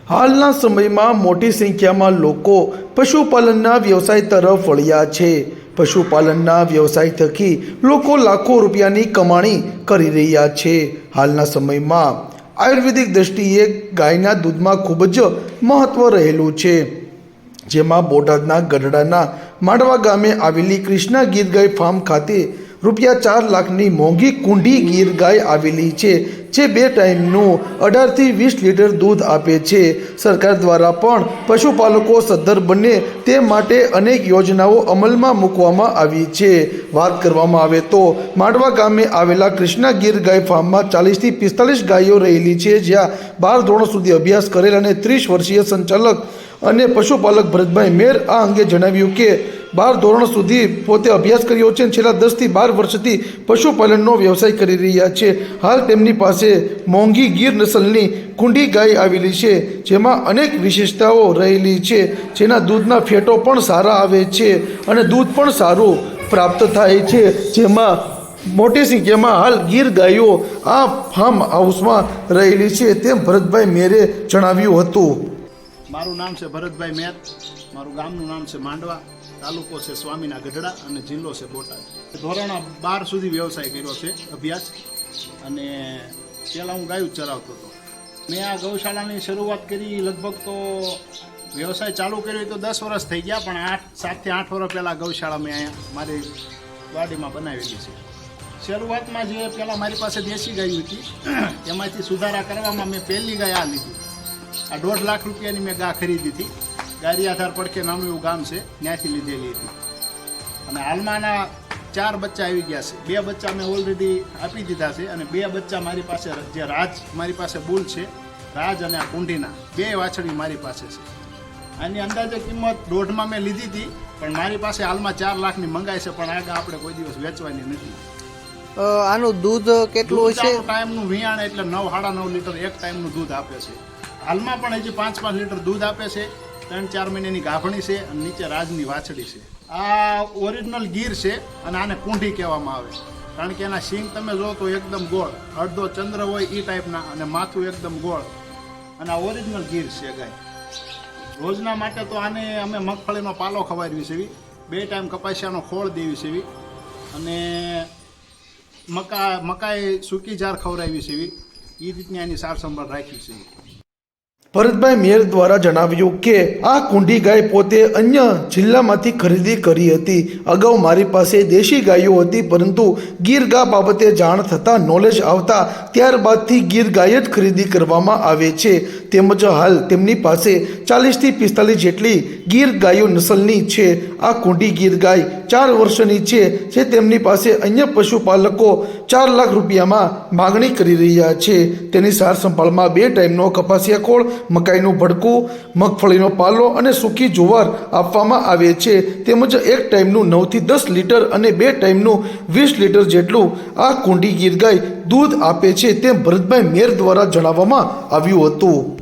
હાલના સમયમાં મોટી સંખ્યામાં લોકો પશુપાલનના વ્યવસાય તરફ વળ્યા છે। પશુપાલનના વ્યવસાય થકી લોકો લાખો રૂપિયાની કમાણી કરી રહ્યા છે। હાલના સમયમાં આયુર્વેદિક દ્રષ્ટિએ ગાયના દૂધમાં ખૂબ જ મહત્વ રહેલું છે, જેમાં બોટાદના ગઢડાના માંડવા ગામે આવેલી કૃષ્ણા ગીર ગાય ફાર્મ ખાતે રૂપિયા 4 લાખની મોંઘી કુંડી ગીર ગાય આવેલી છે, જે 2 ટાઈમનું 18 થી 20 લીટર દૂધ આપે છે। સરકાર દ્વારા પણ પશુપાલકો સદ્ધર બને તે માટે અનેક યોજનાઓ અમલમાં મૂકવામાં આવી છે। વાત કરવામાં આવે તો માંડવા ગામે આવેલા કૃષ્ણા ગીર ગાય ફાર્મમાં 40 થી 45 ગાયો રહેલી છે, જ્યાં 12 ધોરણ સુધી અભ્યાસ કરેલ અને 30 વર્ષીય સંચાલક અને પશુપાલક ભરતભાઈ મેર આ અંગે જણાવ્યું કે 12 ધોરણ સુધી પોતે અભ્યાસ કર્યો છે અને છેલ્લા 10 થી 12 વર્ષથી પશુપાલનનો વ્યવસાય કરી રહ્યા છે। હાલ તેમની પાસે મોંઘી ગીર નસલની કુંડી ગાય આવેલી છે, જેમાં અનેક વિશેષતાઓ રહેલી છે, જેના દૂધના ફેટો પણ સારા આવે છે અને દૂધ પણ સારું પ્રાપ્ત થાય છે, જેમાં મોટી સંખ્યામાં હાલ ગીર ગાયો આ ફાર્મ હાઉસમાં રહેલી છે, તેમ ભરતભાઈ મેરે જણાવ્યું હતું। મારું નામ છે ભરતભાઈ મેર, મારું ગામનું નામ છે માંડવા, તાલુકો છે સ્વામીના ગઢડા અને જિલ્લો છે બોટાદ। ધોરણ 12 સુધી વ્યવસાય કર્યો છે, અભ્યાસ, અને પહેલાં હું ગાયું ચરાવતો હતો। મેં આ ગૌશાળાની શરૂઆત કરી લગભગ તો વ્યવસાય ચાલુ કર્યો તો 10 વર્ષ થઈ ગયા, પણ 7 થી 8 વર્ષ પહેલાં ગૌશાળા મેં અહીંયા મારી વાડીમાં બનાવેલી છે। શરૂઆતમાં જે પહેલાં મારી પાસે દેશી ગાયું હતી એમાંથી સુધારા કરવામાં મેં પહેલી ગાય આ લીધી। આ 1.5 લાખ રૂપિયાની મેં ગા ખરીદી હતી। ગારિયાધાર પડખે નામનું એવું ગામ છે, ત્યાંથી લીધેલી હતી। અને હાલમાં 4 બચ્ચા આવી ગયા છે। 2 બચ્ચા મેં ઓલરેડી આપી દીધા છે અને 2 બચ્ચા મારી પાસે, જે રાજ મારી પાસે બુલ છે, રાજ અને આ કુંડીના 2 વાછડી મારી પાસે છે। આની અંદાજે કિંમત 1.5 મેં લીધી હતી, પણ મારી પાસે હાલમાં 4 લાખની મંગાઈ છે, પણ આગળ આપણે કોઈ દિવસ વેચવાની નથી। આનું દૂધ કેટલું હોય છે? ટાઈમનું વિયાણ એટલે 9-9.5 લીટર એક ટાઈમનું દૂધ આપે છે। હાલમાં પણ હજી 5-5 લીટર દૂધ આપે છે। 3-4 મહિનાની ગાભણી છે અને નીચે રાજની વાછડી છે। આ ઓરિજિનલ ગીર છે અને આને કુંડી કહેવામાં આવે, કારણ કે એના શીંગ તમે જો તો એકદમ ગોળ, અડધો ચંદ્ર હોય એ ટાઈપના, અને માથું એકદમ ગોળ, અને આ ઓરિજિનલ ગીર છે ગાય। રોજના માટે તો આને અમે મગફળીનો પાલો ખવાડવી છે, 2 ટાઈમ કપાસિયાનો ખોળ દેવી છે, અને મકાઈ સૂકી જાર ખવડાવી છે, એ રીતની આની સાર સંભાળ રાખી છે। ભરતભાઈ મેર દ્વારા જણાવ્યું કે આ કુંડી ગાય પોતે અન્ય જિલ્લામાંથી ખરીદી કરી હતી। અગાઉ મારી પાસે દેશી ગાયો હતી, પરંતુ ગીર ગા બાબતે જાણ થતાં નોલેજ આવતા ત્યારબાદથી ગીર ગાય જ ખરીદી કરવામાં આવે છે। તેમજ હાલ તેમની પાસે 40 થી 45 જેટલી ગીર ગાયો નસલની છે। આ કુંડી ગીર ગાય 4 વર્ષની છે, જે તેમની પાસે અન્ય પશુપાલકો 4 લાખ રૂપિયામાં માગણી કરી રહ્યા છે। તેની સાર સંભાળમાં 2 ટાઈમનો કપાસિયા ખોળ, મકાઈનું ભડકું, મગફળીનો પાલો અને સૂકી જુવાર આપવામાં આવે છે, તેમજ એક ટાઈમનું 9 થી 10 લીટર અને 2 ટાઈમનું 20 લીટર જેટલું આ કુંડી ગીર ગાય દૂધ આપે છે, તેમ ભરતભાઈ મેર દ્વારા જણાવવામાં આવ્યું હતું।